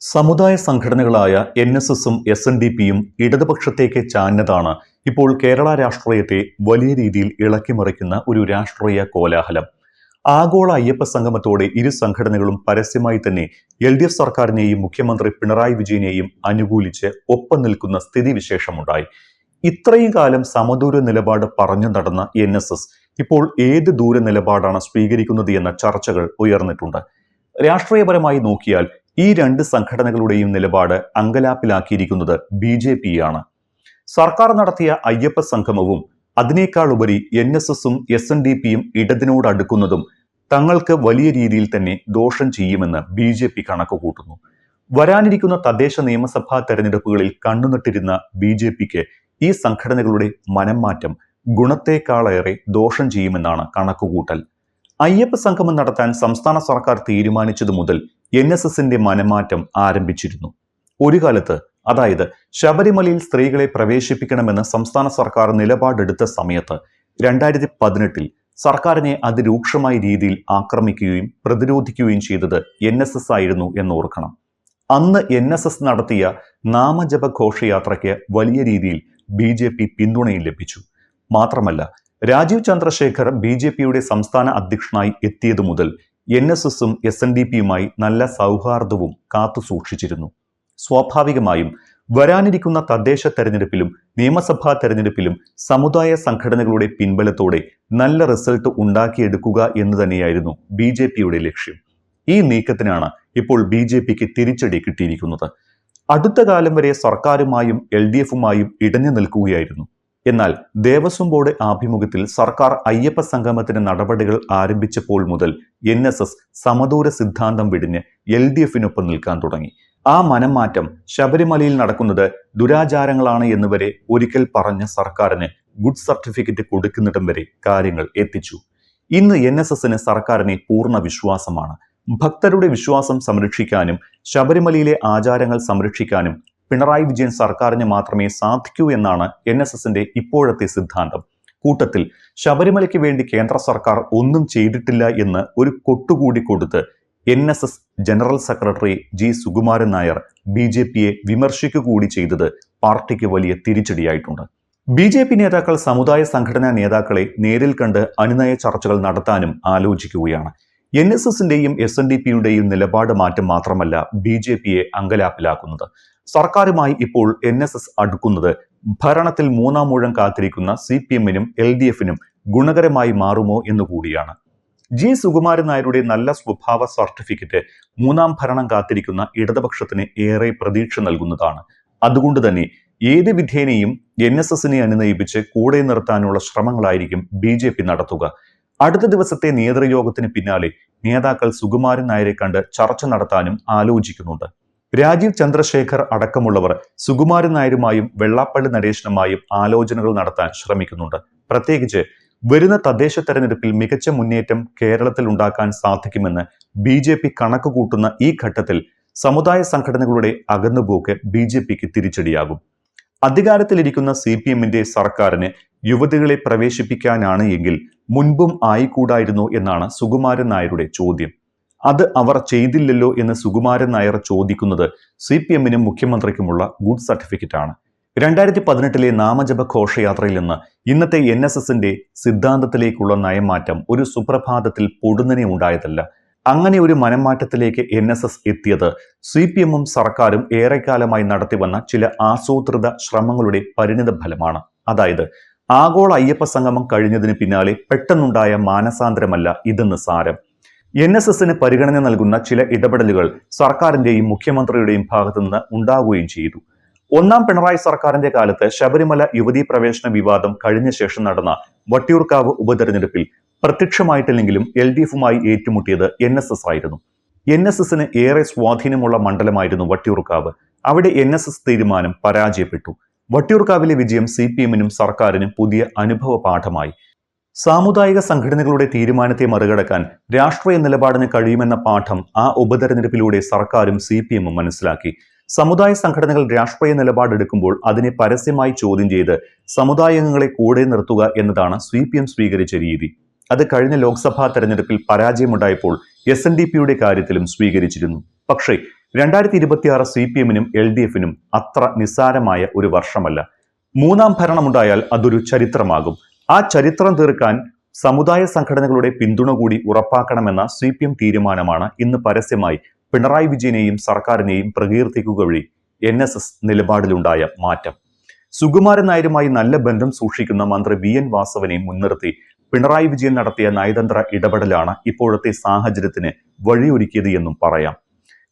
സമുദായ സംഘടനകളായ എൻ.എസ്.എസും എസ്.എൻ.ഡി.പിയും ഇടതുപക്ഷത്തേക്ക് ചാഞ്ഞതാണ് ഇപ്പോൾ കേരള രാഷ്ട്രീയത്തെ വലിയ രീതിയിൽ ഇളക്കിമറിക്കുന്ന ഒരു രാഷ്ട്രീയ കോലാഹലം. ആഗോള അയ്യപ്പ സംഗമത്തോടെ ഇരു സംഘടനകളും പരസ്യമായി തന്നെ എൽ.ഡി.എഫ് സർക്കാരിനെയും മുഖ്യമന്ത്രി പിണറായി വിജയനെയും അനുകൂലിച്ച് ഒപ്പം നിൽക്കുന്ന സ്ഥിതിവിശേഷമുണ്ടായി. ഇത്രയും കാലം സമദൂര നിലപാട് പറഞ്ഞു നടന്ന എൻ.എസ്.എസ് ഇപ്പോൾ ഏത് ദൂര നിലപാടാണ് സ്വീകരിക്കുന്നത് എന്ന ചർച്ചകൾ ഉയർന്നിട്ടുണ്ട്. രാഷ്ട്രീയപരമായി നോക്കിയാൽ ഈ രണ്ട് സംഘടനകളുടെയും നിലപാട് അങ്കലാപ്പിലാക്കിയിരിക്കുന്നത് ബി.ജെ.പിയാണ്. സർക്കാർ നടത്തിയ അയ്യപ്പ സംഗമവും അതിനേക്കാൾ ഉപരി എൻ.എസ്.എസും എസ്.എൻ.ഡി.പിയും ഇടതിനോട് അടുക്കുന്നതും തങ്ങൾക്ക് വലിയ രീതിയിൽ തന്നെ ദോഷം ചെയ്യുമെന്ന് ബി.ജെ.പി കണക്കുകൂട്ടുന്നു. വരാനിരിക്കുന്ന തദ്ദേശ നിയമസഭാ തെരഞ്ഞെടുപ്പുകളിൽ കണ്ണുനട്ടിരുന്ന ബി.ജെ.പിക്ക് ഈ സംഘടനകളുടെ മനംമാറ്റം ഗുണത്തേക്കാളേറെ ദോഷം ചെയ്യുമെന്നാണ് കണക്കുകൂട്ടൽ. അയ്യപ്പ സംഗമം നടത്താൻ സംസ്ഥാന സർക്കാർ തീരുമാനിച്ചതു മുതൽ എൻ.എസ്.എസിന്റെ മനംമാറ്റം ആരംഭിച്ചിരുന്നു. ഒരു കാലത്ത്, അതായത് ശബരിമലയിൽ സ്ത്രീകളെ പ്രവേശിപ്പിക്കണമെന്ന് സംസ്ഥാന സർക്കാർ നിലപാടെടുത്ത സമയത്ത് 2018 സർക്കാരിനെ അതിരൂക്ഷമായ രീതിയിൽ ആക്രമിക്കുകയും പ്രതിരോധിക്കുകയും ചെയ്തത് എൻ.എസ്.എസ് ആയിരുന്നു എന്നോർക്കണം. അന്ന് എൻ.എസ്.എസ് നടത്തിയ നാമജപ ഘോഷയാത്രയ്ക്ക് വലിയ രീതിയിൽ ബി.ജെ.പി പിന്തുണയും ലഭിച്ചു. മാത്രമല്ല, രാജീവ് ചന്ദ്രശേഖർ ബി.ജെ.പിയുടെ സംസ്ഥാന അധ്യക്ഷനായി എത്തിയതു മുതൽ എൻ.എസ്.എസും എസ്.എൻ.ഡി.പിയുമായി നല്ല സൗഹാർദ്ദവും കാത്തുസൂക്ഷിച്ചിരുന്നു. സ്വാഭാവികമായും വരാനിരിക്കുന്ന തദ്ദേശ തെരഞ്ഞെടുപ്പിലും നിയമസഭാ തെരഞ്ഞെടുപ്പിലും സമുദായ സംഘടനകളുടെ പിൻബലത്തോടെ നല്ല റിസൾട്ട് ഉണ്ടാക്കിയെടുക്കുക എന്ന് തന്നെയായിരുന്നു ബി.ജെ.പിയുടെ ലക്ഷ്യം. ഈ നീക്കത്തിനാണ് ഇപ്പോൾ ബി.ജെ.പിക്ക് തിരിച്ചടി കിട്ടിയിരിക്കുന്നത്. അടുത്ത കാലം വരെ സർക്കാരുമായും എൽ.ഡി.എഫുമായും ഇടഞ്ഞു നിൽക്കുകയായിരുന്നു. എന്നാൽ ദേവസ്വം ബോർഡ് ആഭിമുഖ്യത്തിൽ സർക്കാർ അയ്യപ്പ സംഗമത്തിന് നടപടികൾ ആരംഭിച്ചപ്പോൾ മുതൽ എൻ.എസ്.എസ് സമദൂര സിദ്ധാന്തം വെടിഞ്ഞ് എൽ.ഡി.എഫിനൊപ്പം നിൽക്കാൻ തുടങ്ങി. ആ മനംമാറ്റം ശബരിമലയിൽ നടക്കുന്നത് ദുരാചാരങ്ങളാണ് എന്നുവരെ ഒരിക്കൽ പറഞ്ഞ സർക്കാരിന് ഗുഡ് സർട്ടിഫിക്കറ്റ് കൊടുക്കുന്നിടം വരെ കാര്യങ്ങൾ എത്തിച്ചു. ഇന്ന് എൻ.എസ്.എസിന് സർക്കാരിനെ പൂർണ്ണ വിശ്വാസമാണ്. ഭക്തരുടെ വിശ്വാസം സംരക്ഷിക്കാനും ശബരിമലയിലെ ആചാരങ്ങൾ സംരക്ഷിക്കാനും പിണറായി വിജയൻ സർക്കാരിന് മാത്രമേ സാധിക്കൂ എന്നാണ് എൻ.എസ്.എസിന്റെ ഇപ്പോഴത്തെ സിദ്ധാന്തം. കൂട്ടത്തിൽ ശബരിമലയ്ക്ക് വേണ്ടി കേന്ദ്ര സർക്കാർ ഒന്നും ചെയ്തിട്ടില്ല എന്ന് ഒരു കൊട്ടുകൂടി കൊടുത്ത് NSS general secretary G Sukumaran Nair ബി.ജെ.പിയെ വിമർശിക്കുകകൂടി ചെയ്തത് പാർട്ടിക്ക് വലിയ തിരിച്ചടിയായിട്ടുണ്ട്. ബി.ജെ.പി നേതാക്കൾ സമുദായ സംഘടനാ നേതാക്കളെ നേരിൽ കണ്ട് അനുനയ ചർച്ചകൾ നടത്താനും ആലോചിക്കുകയാണ്. എൻ.എസ്.എസിന്റെയും എസ്.എൻ.ഡി.പിയുടെയും നിലപാട് മാറ്റം മാത്രമല്ല ബി.ജെ.പിയെ അങ്കലാപ്പിലാക്കുന്നത്. സർക്കാരുമായി ഇപ്പോൾ എൻ.എസ്.എസ് അടുക്കുന്നത് ഭരണത്തിൽ മൂന്നാം ഊഴം കാത്തിരിക്കുന്ന സി.പി.എമ്മിനും എൽ.ഡി.എഫിനും ഗുണകരമായി മാറുമോ എന്നുകൂടിയാണ്. ജി സുകുമാരൻ നായരുടെ നല്ല സ്വഭാവ സർട്ടിഫിക്കറ്റ് മൂന്നാം ഭരണം കാത്തിരിക്കുന്ന ഇടതുപക്ഷത്തിന് ഏറെ പ്രതീക്ഷ നൽകുന്നതാണ്. അതുകൊണ്ട് തന്നെ ഏത് വിധേനയും എൻ.എസ്.എസിനെ അനുനയിപ്പിച്ച് കൂടെ നിർത്താനുള്ള ശ്രമങ്ങളായിരിക്കും ബി.ജെ.പി നടത്തുക. അടുത്ത ദിവസത്തെ നേതൃയോഗത്തിന് പിന്നാലെ നേതാക്കൾ സുകുമാരൻ നായരെ കണ്ട് ചർച്ച നടത്താനും ആലോചിക്കുന്നുണ്ട്. രാജീവ് ചന്ദ്രശേഖർ അടക്കമുള്ളവർ സുകുമാരൻ നായരുമായും വെള്ളാപ്പള്ളി നടേശനുമായും ആലോചനകൾ നടത്താൻ ശ്രമിക്കുന്നുണ്ട്. പ്രത്യേകിച്ച് വരുന്ന തദ്ദേശ തെരഞ്ഞെടുപ്പിൽ മികച്ച മുന്നേറ്റം കേരളത്തിൽ ഉണ്ടാക്കാൻ സാധിക്കുമെന്ന് ബി.ജെ.പി കണക്കുകൂട്ടുന്ന ഈ ഘട്ടത്തിൽ സമുദായ സംഘടനകളുടെ അകന്നുപോക്ക് ബി.ജെ.പിക്ക് തിരിച്ചടിയാകും. അധികാരത്തിലിരിക്കുന്ന സി.പി.എമ്മിന്റെ സർക്കാരിന് യുവതികളെ പ്രവേശിപ്പിക്കാനാണ് എങ്കിൽ മുൻപും ആയിക്കൂടായിരുന്നോ എന്നാണ് സുകുമാരൻ നായരുടെ ചോദ്യം. അത് അവർ ചെയ്തില്ലല്ലോ എന്ന് സുകുമാരൻ നായർ ചോദിക്കുന്നത് സി.പി.എമ്മിനും മുഖ്യമന്ത്രിക്കുമുള്ള ഗുഡ് സർട്ടിഫിക്കറ്റ് ആണ്. 2018 നാമജപ ഘോഷയാത്രയിൽ നിന്ന് ഇന്നത്തെ എൻ.എസ്.എസിന്റെ സിദ്ധാന്തത്തിലേക്കുള്ള നയമാറ്റം ഒരു സുപ്രഭാതത്തിൽ പൊടുന്നനെ ഉണ്ടായതല്ല. അങ്ങനെ ഒരു മനംമാറ്റത്തിലേക്ക് എൻ.എസ്.എസ് എത്തിയത് സി.പി.എമ്മും സർക്കാരും ഏറെക്കാലമായി നടത്തിവന്ന ചില ആസൂത്രിത ശ്രമങ്ങളുടെ പരിണിത ഫലമാണ്. അതായത് ആഗോള അയ്യപ്പ സംഗമം കഴിഞ്ഞതിന് പിന്നാലെ പെട്ടെന്നുണ്ടായ മാനസാന്തരമല്ല ഇതെന്ന് സാരം. എൻ.എസ്.എസിന് പരിഗണന നൽകുന്ന ചില ഇടപെടലുകൾ സർക്കാരിന്റെയും മുഖ്യമന്ത്രിയുടെയും ഭാഗത്തുനിന്ന് ഉണ്ടാവുകയും ചെയ്തു. ഒന്നാം പിണറായി സർക്കാരിന്റെ കാലത്ത് ശബരിമല യുവതീ പ്രവേശന വിവാദം കഴിഞ്ഞ ശേഷം നടന്ന വട്ടിയൂർക്കാവ് ഉപതെരഞ്ഞെടുപ്പിൽ പ്രത്യക്ഷമായിട്ടില്ലെങ്കിലും എൽ.ഡി.എഫുമായി ഏറ്റുമുട്ടിയത് എൻ.എസ്.എസ് ആയിരുന്നു. എൻ.എസ്.എസിന് ഏറെ സ്വാധീനമുള്ള മണ്ഡലമായിരുന്നു വട്ടിയൂർക്കാവ്. അവിടെ എൻ.എസ്.എസ് തീരുമാനം പരാജയപ്പെട്ടു. വട്ടിയൂർക്കാവിലെ വിജയം സി.പി.എമ്മിനും സർക്കാരിനും പുതിയ അനുഭവ പാഠമായി. സാമുദായിക സംഘടനകളുടെ തീരുമാനത്തെ മറികടക്കാൻ രാഷ്ട്രീയ നിലപാടിന് കഴിയുമെന്ന പാഠം ആ ഉപതെരഞ്ഞെടുപ്പിലൂടെ സർക്കാരും സി.പി.എമ്മും മനസ്സിലാക്കി. സമുദായ സംഘടനകൾ രാഷ്ട്രീയ നിലപാടെടുക്കുമ്പോൾ അതിനെ പരസ്യമായി ചോദ്യം ചെയ്ത് സമുദായാംഗങ്ങളെ കൂടെ നിർത്തുക എന്നതാണ് സി.പി.എം സ്വീകരിച്ച രീതി. അത് കഴിഞ്ഞ ലോക്സഭാ തെരഞ്ഞെടുപ്പിൽ പരാജയമുണ്ടായപ്പോൾ എസ്.എൻ.ഡി.പിയുടെ കാര്യത്തിലും സ്വീകരിച്ചിരുന്നു. പക്ഷേ 2026 CPM-നും LDF-നും അത്ര നിസ്സാരമായ ഒരു വർഷമല്ല. മൂന്നാം ഭരണമുണ്ടായാൽ അതൊരു ചരിത്രമാകും. ആ ചരിത്രം തീർക്കാൻ സമുദായ സംഘടനകളുടെ പിന്തുണ കൂടി ഉറപ്പാക്കണമെന്ന CPM തീരുമാനമാണ് ഇന്ന് പരസ്യമായി പിണറായി വിജയനെയും സർക്കാരിനെയും പ്രകീർത്തിക്കുക വഴി NSS നിലപാടിലുണ്ടായ മാറ്റം. സുകുമാരൻ നായരുമായി നല്ല ബന്ധം സൂക്ഷിക്കുന്ന മന്ത്രി VN വാസവനെ മുൻനിർത്തി പിണറായി വിജയൻ നടത്തിയ നയതന്ത്ര ഇടപെടലാണ് ഇപ്പോഴത്തെ സാഹചര്യത്തിന് വഴിയൊരുക്കിയത് എന്നും പറയാം.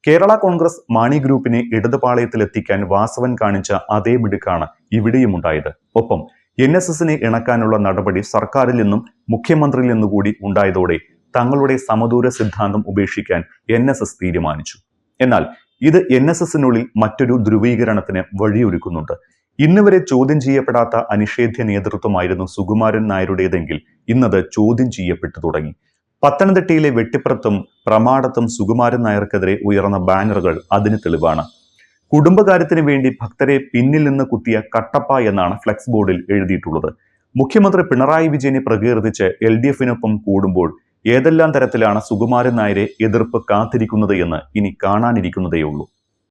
കേരള കോൺഗ്രസ് മാണി ഗ്രൂപ്പിനെ ഇടതുപാളയത്തിലെത്തിക്കാൻ വാസവൻ കാണിച്ച അതേ മിടുക്കാണ് ഇവിടെയും ഉണ്ടായത്. ഒപ്പം NSS-നെ ഇണക്കാനുള്ള നടപടി സർക്കാരിൽ നിന്നും മുഖ്യമന്ത്രിയിൽ നിന്നുകൂടി ഉണ്ടായതോടെ തങ്ങളുടെ സമദൂര സിദ്ധാന്തം ഉപേക്ഷിക്കാൻ NSS തീരുമാനിച്ചു. എന്നാൽ ഇത് NSS-നുള്ളിൽ മറ്റൊരു ധ്രുവീകരണത്തിന് വഴിയൊരുക്കുന്നുണ്ട്. ഇന്നുവരെ ചോദ്യം ചെയ്യപ്പെടാത്ത അനിഷേധ്യ നേതൃത്വമായിരുന്നു സുകുമാരൻ നായരുടേതെങ്കിൽ ഇന്നത് ചോദ്യം ചെയ്യപ്പെട്ടു തുടങ്ങി. പത്തനംതിട്ടയിലെ വെട്ടിപ്പുറത്തും പ്രമാടത്തും സുകുമാരൻ നായർക്കെതിരെ ഉയർന്ന ബാനറുകൾ അതിന് തെളിവാണ്. കുടുംബകാര്യത്തിന് വേണ്ടി ഭക്തരെ പിന്നിൽ നിന്ന് കുത്തിയ കട്ടപ്പ എന്നാണ് ഫ്ലെക്സ് ബോർഡിൽ എഴുതിയിട്ടുള്ളത്. മുഖ്യമന്ത്രി പിണറായി വിജയനെ പ്രകീർത്തിച്ച് LDF-നൊപ്പം കൂടുമ്പോൾ ഏതെല്ലാം തരത്തിലാണ് സുകുമാരൻ നായരെ എതിർപ്പ് കാത്തിരിക്കുന്നത് എന്ന് ഇനി കാണാനിരിക്കുന്നതേയുള്ളൂ.